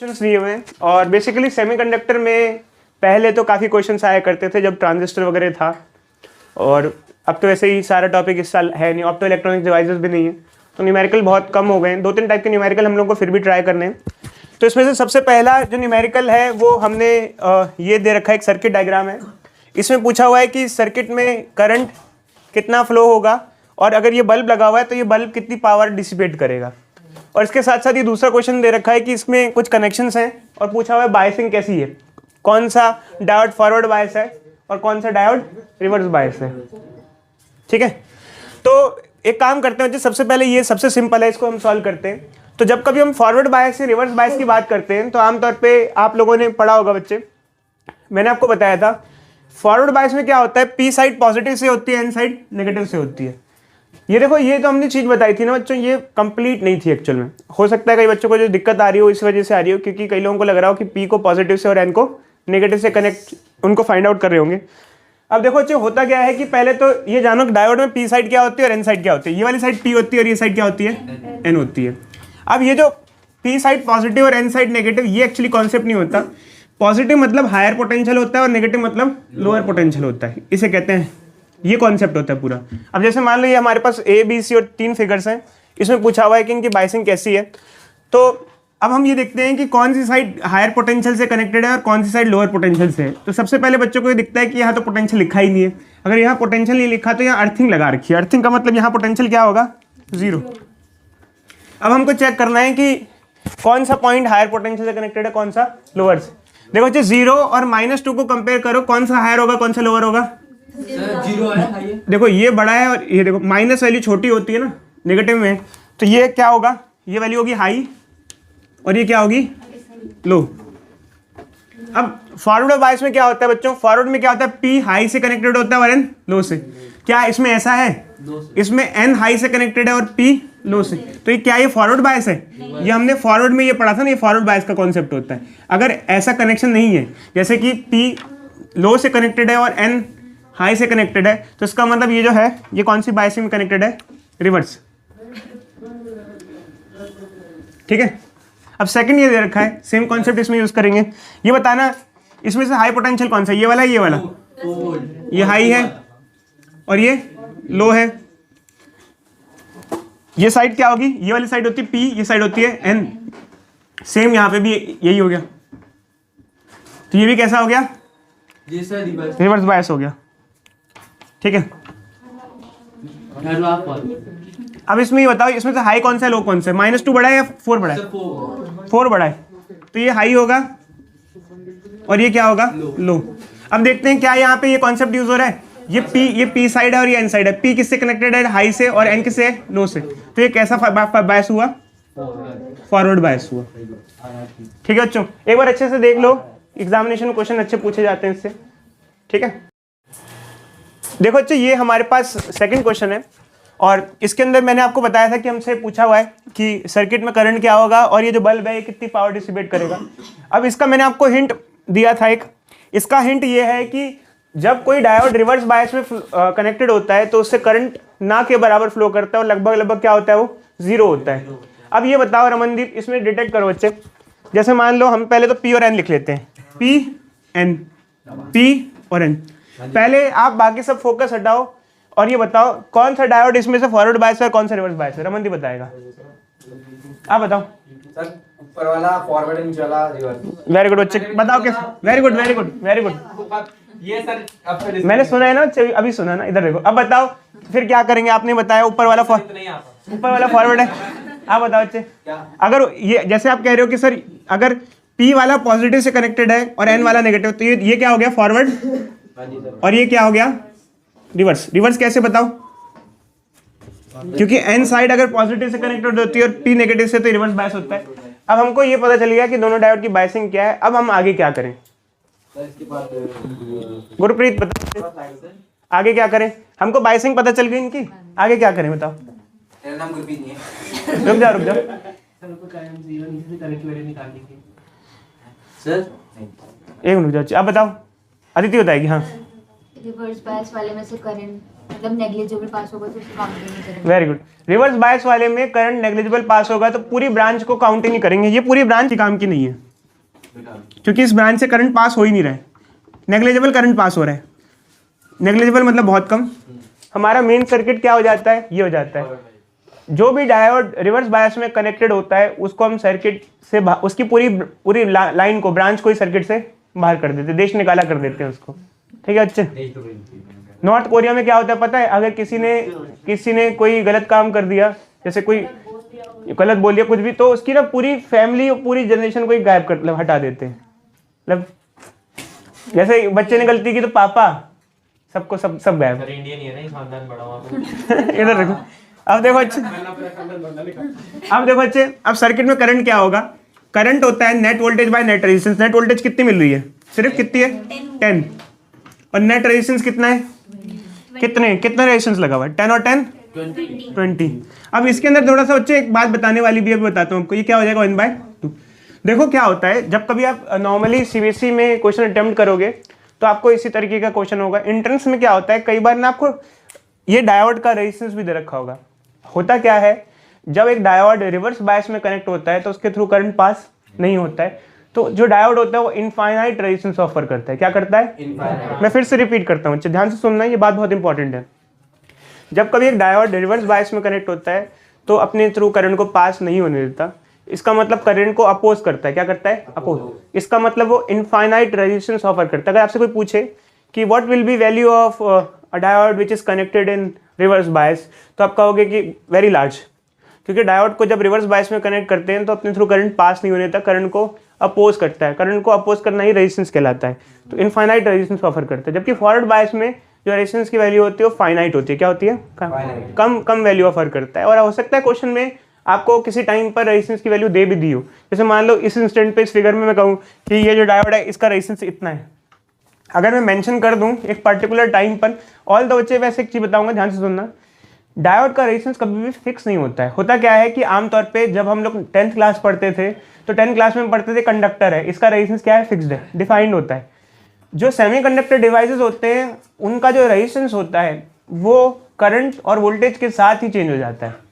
Questions दिए हुए हैं और बेसिकली सेमीकंडक्टर में पहले तो काफ़ी क्वेश्चंस आया करते थे जब ट्रांजिस्टर वगैरह था, और अब तो वैसे ही सारा टॉपिक इस साल है नहीं, ऑप्टो इलेक्ट्रॉनिक डिवाइसेस भी नहीं है, तो न्यूमेरिकल बहुत कम हो गए हैं। 2-3 टाइप के न्यूमेरिकल हम लोग को फिर भी ट्राई करने हैं। तो इसमें से सबसे पहला जो न्यूमेरिकल है वो हमने ये दे रखा है, एक सर्किट डायग्राम है। इसमें पूछा हुआ है कि सर्किट में करंट कितना फ्लो होगा और अगर ये बल्ब लगा हुआ है तो ये बल्ब कितनी पावर डिसिपेट करेगा। और इसके साथ साथ ये दूसरा क्वेश्चन दे रखा है कि इसमें कुछ कनेक्शंस हैं और पूछा हुआ है बायसिंग कैसी है, कौन सा डायोड फॉरवर्ड बायस है और कौन सा डायोड रिवर्स बायस है। ठीक है, तो एक काम करते हैं, सबसे पहले ये सबसे सिंपल है, इसको हम सॉल्व करते हैं। तो जब कभी हम फॉरवर्ड बायस से रिवर्स बायस की बात करते हैं तो आमतौर पे आप लोगों ने पढ़ा होगा बच्चे, मैंने आपको बताया था फॉरवर्ड बायस में क्या होता है, पी साइड पॉजिटिव से होती है, एन साइड नेगेटिव से होती है। ये देखो, ये तो हमने चीज़ बताई थी ना बच्चों, ये कंप्लीट नहीं थी एक्चुअल में। हो सकता है कई बच्चों को जो दिक्कत आ रही हो इस वजह से आ रही हो, क्योंकि कई लोगों को लग रहा हो कि पी को पॉजिटिव से और एन को नेगेटिव से कनेक्ट उनको फाइंड आउट कर रहे होंगे। अब देखो बच्चों, होता क्या है कि पहले तो ये जानो डायोड में पी साइड क्या होती है और एन साइड क्या होती है। ये वाली साइड पी होती है और ये साइड क्या होती है, एन होती है। अब ये जो पी साइड पॉजिटिव और एन साइड नेगेटिव, ये एक्चुअली कॉन्सेप्ट नहीं होता। पॉजिटिव मतलब हायर पोटेंशियल होता है और नेगेटिव मतलब लोअर पोटेंशियल होता है, इसे कहते हैं, ये कॉन्सेप्ट होता है पूरा। अब जैसे मान लो ये हमारे पास ए बी सी और 3 फिगर्स हैं, इसमें पूछा हुआ है कि इनकी बायसिंग कैसी है। तो अब हम ये देखते हैं कि कौन सी साइड हायर पोटेंशियल से कनेक्टेड है और कौन सी साइड लोअर पोटेंशियल से है। तो सबसे पहले बच्चों को ये दिखता है कि यहाँ तो पोटेंशियल लिखा ही नहीं है। अगर यहाँ पोटेंशियल नहीं लिखा तो यहाँ अर्थिंग लगा रखी है। अर्थिंग का मतलब यहाँ पोटेंशियल क्या होगा, 0। अब हमको चेक करना है कि कौन सा पॉइंट हायर पोटेंशियल से कनेक्टेड है, कौन सा लोअर से। देखो बच्चे, 0 और -2 को कंपेयर करो, कौन सा हायर होगा कौन सा लोअर होगा। 0 है। देखो ये बड़ा है और ये देखो माइनस वैल्यू छोटी होती है ना नेगेटिव में, तो ये क्या होगा, ये वैल्यू होगी हाई और ये क्या होगी, लो। अब फॉरवर्ड बायस में क्या होता है बच्चों, फॉरवर्ड में क्या होता है, पी हाई से कनेक्टेड होता है और एन लो से। क्या इसमें ऐसा है, इसमें एन हाई से कनेक्टेड है और पी लो से। तो ये क्या, ये फॉरवर्ड बायस है। ये हमने फॉरवर्ड में ये पढ़ा था ना, ये फॉरवर्ड बायस का कॉन्सेप्ट होता है। अगर ऐसा कनेक्शन नहीं है, जैसे कि पी लो से कनेक्टेड है और एन हाई से कनेक्टेड है, तो इसका मतलब ये जो है ये कौन सी बायसिंग में कनेक्टेड है, रिवर्स। ठीक है, अब सेकंड ये दे रखा है, सेम कॉन्सेप्ट इसमें यूज करेंगे। ये बताना इसमें से हाई पोटेंशियल कौन सा, ये वाला ये वाला, ये हाई है और ये लो है। ये साइड क्या होगी, ये वाली साइड होती है पी, ये साइड होती है एन। सेम यहाँ पे भी यही हो गया, तो ये भी कैसा हो गया, रिवर्स बायस हो गया। ठीक है, अब इसमें ये बताओ, इसमें से हाई कौन सा है लो कौन सा है, -2 बड़ा है या 4 बड़ा है, 4 बड़ा है, तो ये हाई होगा और ये क्या होगा, लो। अब देखते हैं क्या यहाँ पे ये कॉन्सेप्ट यूज हो रहा है, ये पी साइड है और ये एन साइड है। पी किससे कनेक्टेड है, हाई से, और एन किससे है, लो से। तो ये कैसा बायस हुआ, फॉरवर्ड बायस हुआ। ठीक है बच्चों, एक बार अच्छे से देख लो, एग्जामिनेशन में क्वेश्चन अच्छे पूछे जाते हैं इससे। ठीक है, देखो बच्चों, ये हमारे पास सेकंड क्वेश्चन है और इसके अंदर मैंने आपको बताया था कि हमसे पूछा हुआ है कि सर्किट में करंट क्या होगा और ये जो बल्ब है ये कितनी पावर डिसिपेट करेगा। अब इसका मैंने आपको हिंट दिया था एक, इसका हिंट ये है कि जब कोई डायोड रिवर्स बायस में कनेक्टेड होता है तो उससे करंट ना के बराबर फ्लो करता है और लगभग क्या होता है, वो 0 होता है। अब ये बताओ रमनदीप, इसमें डिटेक्ट करो बच्चे। जैसे मान लो हम पहले तो पी और एन लिख लेते हैं, पी एन, पी और एन। पहले आप बाकी सब फोकस हटाओ और ये बताओ कौन सा डायोड इसमें से फॉरवर्ड बायस है और कौन सा रिवर्स बायस है, रमनदीप बताएगा। आप बताओ सर, ऊपर वाला फॉरवर्ड है, नीचे वाला रिवर्स। वेरी गुड बच्चे, बताओ कैसे, very good very good very good. ये सर मैंने सुना है ना, अभी सुना ना, इधर देखो। अब बताओ फिर क्या करेंगे, आपने बताया ऊपर वाला फॉरवर्ड है। आप बताओ बच्चे, अगर ये जैसे आप कह रहे हो कि सर अगर पी वाला पॉजिटिव से कनेक्टेड है और एन वाला नेगेटिव, तो ये क्या हो गया, फॉरवर्ड, और ये क्या हो गया, रिवर्स। रिवर्स कैसे बताओ, क्योंकि एन साइड अगर पॉजिटिव से कनेक्टेड होती है और पी नेगेटिव से, तो रिवर्स बायस होता है। अब हमको ये पता चल गया कि दोनों डायोड की बायसिंग क्या है। अब हम आगे क्या करें, गुरप्रीत बताओ आगे क्या करें, हमको बायसिंग पता चल गई इनकी, आगे क्या करें बताओ। मेरा नाम गुरप्रीत नहीं है। रुक जाओ सर, एक मिनट जाओ, आप बताओ, अदिति बताएगी। हाँ, रिवर्स बायस वाले में से करंट मतलब नेग्लिजिबल पास होगा तो उसको काउंट नहीं करेंगे। Very good. रिवर्स बायस वाले में करंट नेग्लिजिबल पास होगा तो पूरी ब्रांच को काउंट ही नहीं करेंगे, ये पूरी ब्रांच ही काम की नहीं है। क्योंकि इस ब्रांच से करंट पास हो ही नहीं रहा है, नेग्लिजिबल करंट पास हो रहा है। नेग्लिजिबल मतलब बहुत कम। हमारा मेन सर्किट क्या हो जाता है, ये हो जाता है। जो भी डायोड रिवर्स बायस में कनेक्टेड होता है उसको हम सर्किट से उसकी पूरी लाइन को, ब्रांच को ही सर्किट से बाहर कर देते, देश निकाला कर देते हैं उसको। ठीक है अच्छे। नॉर्थ कोरिया में क्या होता है पता है, अगर किसी ने कोई गलत काम कर दिया, जैसे कोई गलत बोल दिया कुछ भी, तो उसकी ना पूरी फैमिली और पूरी जनरेशन को ही गायब कर, मतलब हटा देते हैं। मतलब जैसे बच्चे ने गलती की तो पापा सबको सब गायब। इंडियन ही है ना, खानदान बड़ा हुआ। इधर देखो, अब देखो अच्छे, अब सर्किट में करंट क्या होगा, करंट होता है net voltage by net resistance. Net voltage कितनी मिल रही है, सिर्फ कितनी है 10, और नेट रेजिस्टेंस कितना है, कितना रेजिस्टेंस लगा हुआ है, 10 और 10 20। अब इसके अंदर थोड़ा सा बच्चे एक बात बताने वाली भी अभी बताता हूँ आपको, ये क्या हो जाएगा 1/2। देखो क्या होता है, जब कभी आप नॉर्मली सीबीएसई में क्वेश्चन अटेम्प्ट करोगे तो आपको इसी तरीके का क्वेश्चन होगा। एंट्रेंस में क्या होता है, कई बार ना आपको ये डायोड का रेजिस्टेंस भी दे रखा होगा। होता क्या है, जब एक डायोड रिवर्स बायस में कनेक्ट होता है तो उसके थ्रू करंट पास नहीं होता है, तो जो डायोड होता है वो इनफाइनाइट रेजिस्टेंस ऑफर करता है। क्या करता है, मैं फिर से रिपीट करता हूँ, ध्यान से सुनना, ये बात बहुत इंपॉर्टेंट है। जब कभी एक डायोड रिवर्स बायस में कनेक्ट होता है तो अपने थ्रू करंट को पास नहीं होने देता, इसका मतलब करंट को अपोज करता है। क्या करता है, अपोज। इसका मतलब वो इनफाइनाइट रेजिस्टेंस ऑफर करता है। अगर आपसे कोई पूछे कि what will be value of a diode which is connected in reverse bias, तो आप कहोगे कि वेरी लार्ज, क्योंकि डायोड को जब रिवर्स बायस में कनेक्ट करते हैं तो अपने थ्रू करंट पास नहीं होने देता, करंट को अपोज करता है। करंट को अपोज करना ही रेजिस्टेंस कहलाता है, तो इनफाइनाइट रेजिस्टेंस ऑफर करता है। जबकि फॉरवर्ड बायस में जो रेजिस्टेंस की वैल्यू होती है वो फाइनाइट होती है। क्या होती है, कम वैल्यू ऑफर करता है। और हो सकता है क्वेश्चन में आपको किसी टाइम पर रेजिस्टेंस की वैल्यू दे भी दी हो, जैसे मान लो इस इंस्टेंट पे इस फिगर में मैं कहूँ कि ये जो डायोड है इसका रेजिस्टेंस इतना है, अगर मैं मेंशन कर दूं एक पर्टिकुलर टाइम पर, ऑल द बच्चे वैसे एक चीज बताऊंगा, ध्यान से सुनना, डायोड का रेजिस्टेंस कभी भी फिक्स नहीं होता है। होता क्या है कि आमतौर पे जब हम लोग 10th क्लास पढ़ते थे तो 10th क्लास में पढ़ते थे कंडक्टर है, इसका रेजिस्टेंस क्या है, फिक्स्ड है, डिफाइंड होता है। जो सेमीकंडक्टर डिवाइसेस होते हैं उनका जो रेजिस्टेंस होता है वो करंट और वोल्टेज के साथ ही चेंज हो जाता है।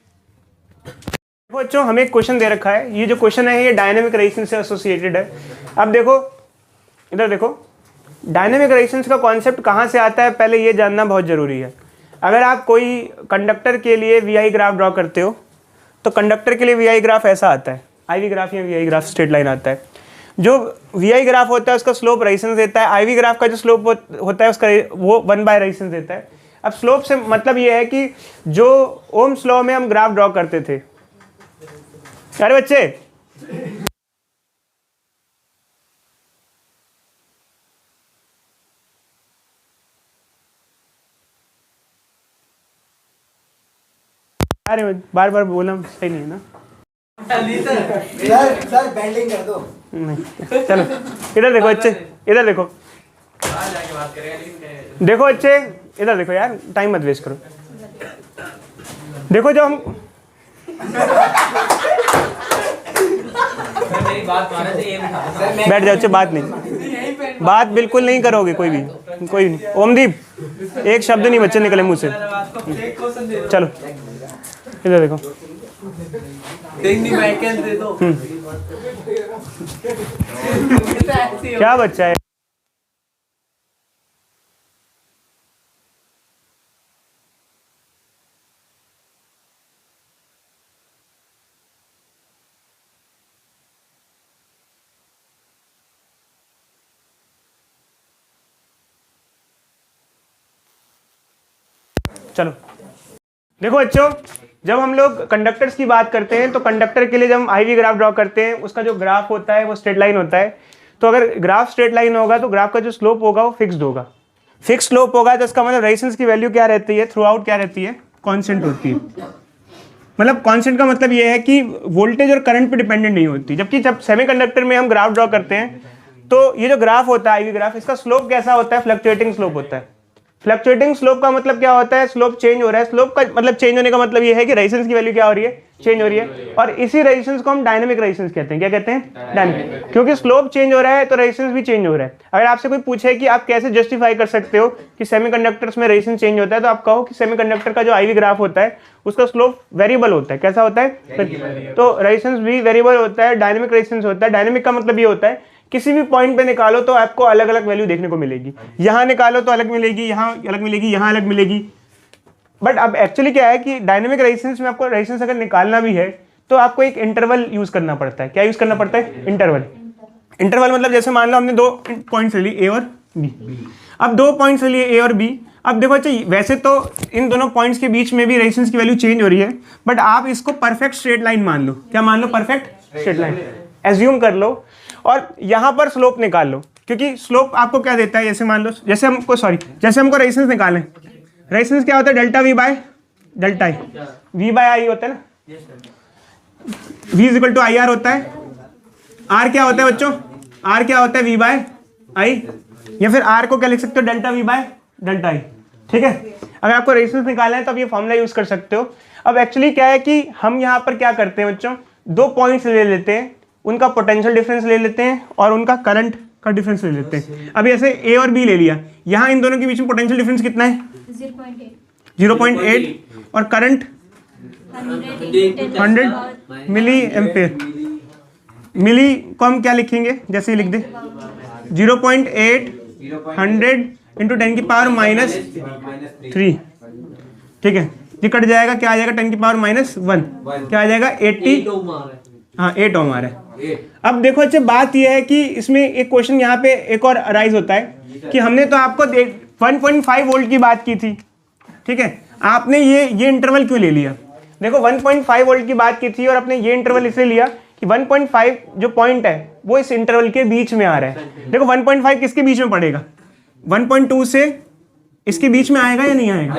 बच्चों हमें एक क्वेश्चन दे रखा है, ये जो क्वेश्चन है ये डायनेमिक रेजिस्टेंस से एसोसिएटेड है। अब देखो इधर देखो, डायनेमिक रेजिस्टेंस का कॉन्सेप्ट कहाँ से आता है पहले ये जानना बहुत ज़रूरी है। अगर आप कोई कंडक्टर के लिए वीआई ग्राफ ड्रॉ करते हो तो कंडक्टर के लिए वीआई ग्राफ ऐसा आता है, आईवी ग्राफ या वीआई ग्राफ स्ट्रेट लाइन आता है। जो वीआई ग्राफ होता है उसका स्लोप रेजिस्टेंस देता है, आईवी ग्राफ का जो स्लोप होता है उसका वो 1/, रेजिस्टेंस देता है। अब स्लोप से मतलब ये है कि जो ओम्स लॉ में हम ग्राफ ड्रॉ करते थे, अरे बच्चे अरे बार बार बोला सही नहीं है ना, सर बेंडिंग कर दो। नहीं चलो इधर देखो बच्चे, इधर देखो, देखो बच्चे इधर देखो यार, टाइम मत वेस्ट करो। देखो जो हम मेरी बात माने से ये नहीं, बैठ जाओ बच्चे, बात बिल्कुल नहीं करोगे कोई नहीं। ओमदीप एक शब्द नहीं बच्चे निकले मुंह से। चलो इधर देखो, दे दो। क्या बच्चा है, चलो देखो बच्चों, जब हम लोग कंडक्टर्स की बात करते हैं तो कंडक्टर के लिए जब हम आईवी ग्राफ ड्रॉ करते हैं उसका जो ग्राफ होता है वो स्ट्रेट लाइन होता है। तो अगर ग्राफ स्ट्रेट लाइन होगा तो ग्राफ का जो स्लोप होगा वो फिक्स्ड होगा। फिक्स स्लोप होगा तो इसका मतलब रेजिस्टेंस की वैल्यू क्या रहती है, थ्रू आउट क्या रहती है, कांस्टेंट होती है। मतलब कांस्टेंट का मतलब ये है कि वोल्टेज और करंट पे डिपेंडेंट नहीं होती। जबकि जब सेमीकंडक्टर में हम ग्राफ ड्रॉ करते हैं तो ये जो ग्राफ होता है आईवी ग्राफ, इसका स्लोप कैसा होता है, फ्लक्चुएटिंग स्लोप होता है। फ्लक्चुएटिंग स्लोप का मतलब क्या होता है, स्लोप चेंज हो रहा है। स्लोप का मतलब चेंज होने का मतलब ये है कि रेजिस्टेंस की वैल्यू क्या हो रही है, चेंज हो रही है। और इसी रेजिस्टेंस को हम डायनेमिक रेजिस्टेंस कहते हैं। क्या कहते हैं, डायनेमिक, क्योंकि स्लोप चेंज हो रहा है तो रेजिस्टेंस भी चेंज हो रहा है। अगर आपसे कोई पूछे कि आप कैसे जस्टिफाई कर सकते हो कि सेमीकंडक्टर्स में रेजिस्टेंस चेंज होता है, तो आप कहो कि सेमीकंडक्टर का जो आईवी ग्राफ होता है उसका स्लोप वेरिएबल होता है। कैसा होता है, तो रेजिस्टेंस भी वेरिएबल होता है, डायनेमिक रेजिस्टेंस होता है। डायनेमिक का मतलब ये होता है किसी भी पॉइंट पे निकालो तो आपको अलग अलग वैल्यू देखने को मिलेगी। यहाँ निकालो तो अलग मिलेगी, यहाँ अलग मिलेगी, यहाँ अलग मिलेगी। बट अब एक्चुअली क्या है कि डायनेमिक रेजिस्टेंस में आपको रेजिस्टेंस अगर निकालना भी है तो आपको एक इंटरवल यूज करना पड़ता है। क्या यूज करना पड़ता है? इंटरवल। इंटरवल मतलब जैसे मान लो हमने 2 पॉइंट्स ले लिए, ए और बी। अब 2 पॉइंट्स ले लिए, ए और बी। अब देखो अच्छा, वैसे तो इन दोनों पॉइंट्स के बीच में भी रेजिस्टेंस की वैल्यू चेंज हो रही है, बट आप इसको परफेक्ट स्ट्रेट लाइन मान लो। क्या मान लो? परफेक्ट स्ट्रेट लाइन एज्यूम कर लो और यहाँ पर स्लोप निकाल लो, क्योंकि स्लोप आपको क्या देता है? जैसे मान लो जैसे हमको रेजिस्टेंस निकालें। रेजिस्टेंस क्या होता है? Delta V by delta I. V by I होता है ना, V is equal to I R होता है। आर क्या होता है बच्चों? आर क्या होता है? वी बाय आई। या फिर आर को क्या लिख सकते हो? डेल्टा वी बाय डेल्टा आई। ठीक है, अगर आपको रेजिस्टेंस निकालना है तो आप ये फॉर्मूला यूज कर सकते हो। अब एक्चुअली क्या है कि हम यहाँ पर क्या करते हैं बच्चों, 2 पॉइंट्स ले लेते हैं, उनका पोटेंशियल डिफरेंस ले लेते हैं और उनका करंट का डिफरेंस ले लेते हैं। अब ऐसे ए और बी ले लिया, यहाँ इन दोनों के बीच में पोटेंशियल डिफरेंस कितना है? 0.8 और करंट 100 मिली एम्पेयर। मिली को हम क्या लिखेंगे? जैसे ही लिख दे 0.8 100 इंटू 10 की पावर -3। ठीक है, ये कट जाएगा, क्या आ जाएगा? 10 की पावर -1। क्या आ जाएगा? 80। हाँ 8 ओम आ रहा है। अब देखो अच्छा, बात यह है कि इसमें एक क्वेश्चन यहाँ पे एक और अराइज होता है कि हमने तो आपको 1.5 वोल्ट की बात की थी। ठीक है, आपने ये इंटरवल क्यों ले लिया? देखो 1.5 वोल्ट की बात की थी और आपने ये इंटरवल इसलिए लिया कि 1.5 जो पॉइंट है वो इस इंटरवल के बीच में आ रहा है। देखो 1.5 किसके बीच में पड़ेगा? 1.2 से इसके बीच में आएगा या नहीं आएगा?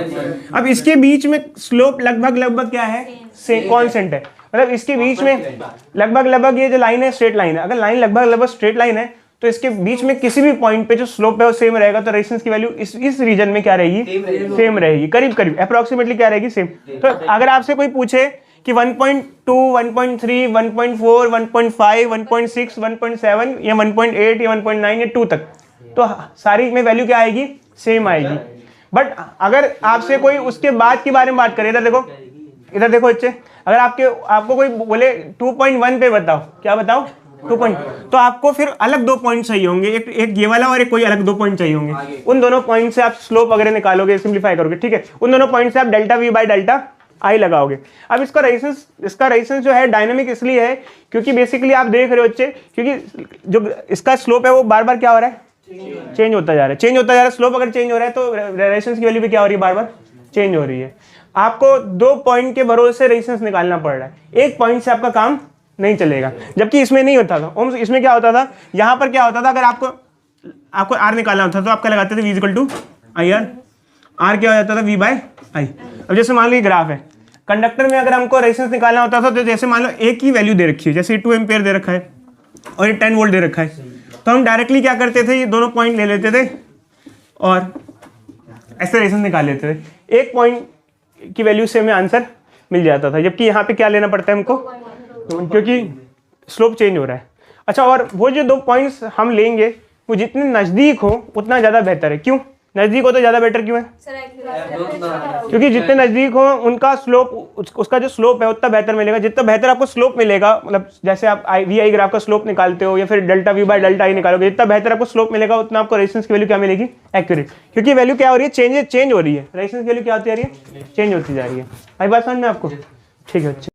अब इसके बीच में स्लोप लगभग क्या है? कांस्टेंट है। मतलब इसके बीच में लगभग ये जो लाइन है स्ट्रेट लाइन है। अगर लाइन लगभग स्ट्रेट लाइन है तो इसके बीच में किसी भी पॉइंट पे जो स्लोप है वो सेम रहेगा, तो रेजिस्टेंस की वैल्यू इस रीजन में क्या रहेगी? सेम रहेगी, करीब अप्रोक्सीमेटली क्या रहेगी? सेम। तो अगर आपसे कोई पूछे कि 1.2, 1.3, 1.4, 1.5, 1.6, 1.7 या 1.8 या 1.9 या 2 तक, तो सारी में वैल्यू क्या आएगी? सेम आएगी। बट अगर आपसे कोई उसके बाद के बारे में बात करे, इधर देखो बच्चे, अगर आपको कोई बोले 2.1 पे बताओ, क्या बताओ? 2 तो आपको फिर अलग 2 पॉइंट चाहिए होंगे, एक ये वाला और एक कोई अलग 2 पॉइंट चाहिए होंगे। उन दोनों पॉइंट से आप स्लोप वगैरह निकालोगे, सिंप्लीफाई करोगे। ठीक है, उन दोनों पॉइंट से आप डेल्टा वी बाय डेल्टा आई लगाओगे। अब इसका रेजिस्टेंस जो है डायनामिक इसलिए है क्योंकि बेसिकली आप देख रहे हो बच्चे, क्योंकि जो इसका स्लोप है वो बार बार क्या हो रहा है? चेंज होता जा रहा है। स्लोप अगर चेंज हो रहा है तो रेजिस्टेंस की वैल्यू भी क्या हो रही है? बार बार चेंज हो रही है। आपको 2 पॉइंट के भरोसे से रेजिस्टेंस निकालना पड़ रहा है, एक पॉइंट से आपका काम नहीं चलेगा, जबकि इसमें नहीं होता था। ओम्स इसमें क्या होता था? यहाँ पर क्या होता था, अगर आपको आर निकालना होता तो आपका लगाते थे V equal to I R. R क्या हो जाता था? V by I. अब जैसे मान लो ये ग्राफ है, कंडक्टर में अगर हमको रेजिस्टेंस निकालना होता था तो जैसे मान लो एक ही वैल्यू दे रखी है, जैसे 2 एम्पेयर दे रखा है और ये 10 वोल्ट दे रखा है, तो हम डायरेक्टली क्या करते थे? ये दोनों पॉइंट ले लेते थे और ऐसे रेजिस्टेंस निकाल लेते थे। एक पॉइंट की वैल्यू से हमें आंसर मिल जाता था, जबकि यहाँ पे क्या लेना पड़ता है हमको? क्योंकि स्लोप चेंज हो रहा है। अच्छा, और वो जो 2 पॉइंट्स हम लेंगे वो जितने नज़दीक हो उतना ज़्यादा बेहतर है। क्यों नज़दीक हो तो ज़्यादा बेटर क्यों है? क्योंकि जितने नज़दीक हो उनका स्लोप, उसका जो स्लोप है उतना बेहतर मिलेगा। जितना बेहतर आपको स्लोप मिलेगा, मतलब जैसे आप वी आई ग्राफ का स्लोप निकालते हो या फिर डेल्टा वी बाय डेल्टा आई निकालोगे, जितना बेहतर आपको स्लोप मिलेगा उतना आपको रेजिस्टेंस की वैल्यू क्या मिलेगी? एक्यूरेट। क्योंकि वैल्यू क्या हो रही है? चेंज हो रही है। रेजिस्टेंस की वैल्यू क्या होती जा रही है? चेंज होती जा रही है। आई बात समझ में आपको? ठीक है।